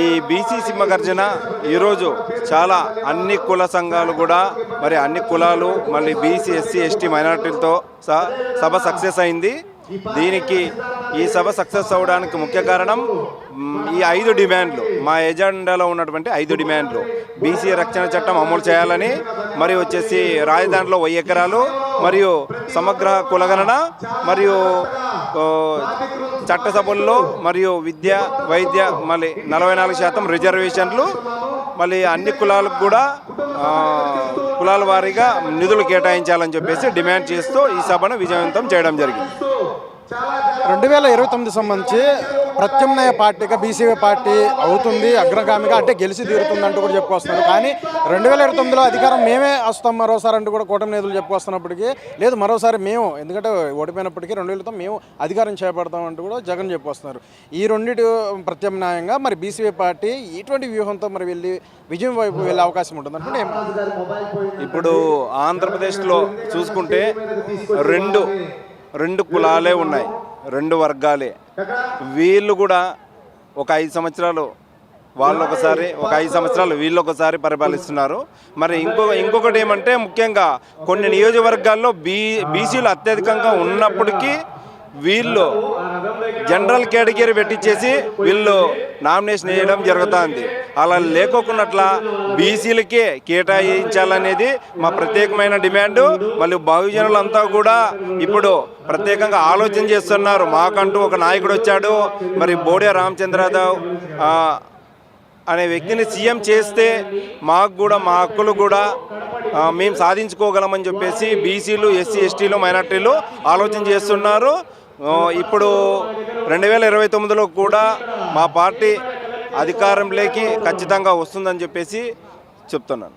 ఈ బీసీ సింహగర్జన ఈరోజు చాలా అన్ని కుల సంఘాలు కూడా మరి అన్ని కులాలు మళ్ళీ బీసీ ఎస్సీ ఎస్టీ మైనారిటీలతో సభ సక్సెస్ అయింది. దీనికి ఈ సభ సక్సెస్ అవ్వడానికి ముఖ్య కారణం ఈ 5 డిమాండ్లు, మా ఎజెండాలో ఉన్నటువంటి 5 డిమాండ్లు. బీసీ రక్షణ చట్టం అమలు చేయాలని, మరియు వచ్చేసి రాజధానిలో 1000 ఎకరాలు, మరియు సమగ్ర కులగణన, మరియు చట్టసభల్లో మరియు విద్య వైద్య మళ్ళీ 44% రిజర్వేషన్లు, మళ్ళీ అన్ని కులాలకు కూడా కులాల వారీగా నిధులు కేటాయించాలని చెప్పేసి డిమాండ్ చేస్తూ ఈ సభను విజయవంతం చేయడం జరిగింది. 2029 సంబంధించి ప్రత్యామ్నాయ పార్టీగా బీసీవై పార్టీ అవుతుంది, అగ్రగామిగా అంటే గెలిచి తీరుతుంది అంటూ కూడా చెప్పుకొస్తున్నారు. కానీ 2029లో అధికారం మేమే వస్తాం మరోసారి అంటూ కూడా కూటమి నేతలు చెప్పుకొస్తున్నప్పటికీ, లేదు మరోసారి మేము, ఎందుకంటే ఓడిపోయినప్పటికీ 2000తో మేము అధికారం చేపడతాం అంటూ కూడా జగన్ చెప్పుకొస్తున్నారు. ఈ రెండింటి ప్రత్యామ్నాయంగా మరి బీసీవై పార్టీ ఇటువంటి వ్యూహంతో మరి విజయం వైపు వెళ్ళే అవకాశం ఉంటుంది అంటే ఇప్పుడు ఆంధ్రప్రదేశ్లో చూసుకుంటే రెండు కులాలే ఉన్నాయి, 2 వర్గాలే. వీళ్ళు కూడా ఒక 5 సంవత్సరాలు వాళ్ళు ఒకసారి, ఒక 5 సంవత్సరాలు వీళ్ళు ఒకసారి పరిపాలిస్తున్నారు. మరి ఇంకొకటి ఏమంటే, ముఖ్యంగా కొన్ని నియోజకవర్గాల్లో బీసీలు అత్యధికంగా ఉన్నప్పటికీ వీళ్ళు జనరల్ కేటగిరీ పెట్టించేసి వీళ్ళు నామినేషన్ వేయడం జరుగుతుంది. అలా లేకోకున్నట్ల బీసీలకే కేటాయించాలనేది మా ప్రత్యేకమైన డిమాండు. మళ్ళీ బహుజనులంతా కూడా ఇప్పుడు ప్రత్యేకంగా ఆలోచన చేస్తున్నారు. మాకంటూ ఒక నాయకుడు వచ్చాడు, మరి బోడే రామచంద్రరావు అనే వ్యక్తిని సీఎం చేస్తే మాకు కూడా మా హక్కులు కూడా మేము సాధించుకోగలమని చెప్పేసి బీసీలు ఎస్సీ ఎస్టీలు మైనార్టీలు ఆలోచన చేస్తున్నారు. ఇప్పుడు 2029లో కూడా మా పార్టీ అధికారంలోకి ఖచ్చితంగా వస్తుందని చెప్పేసి చెప్తున్నాను.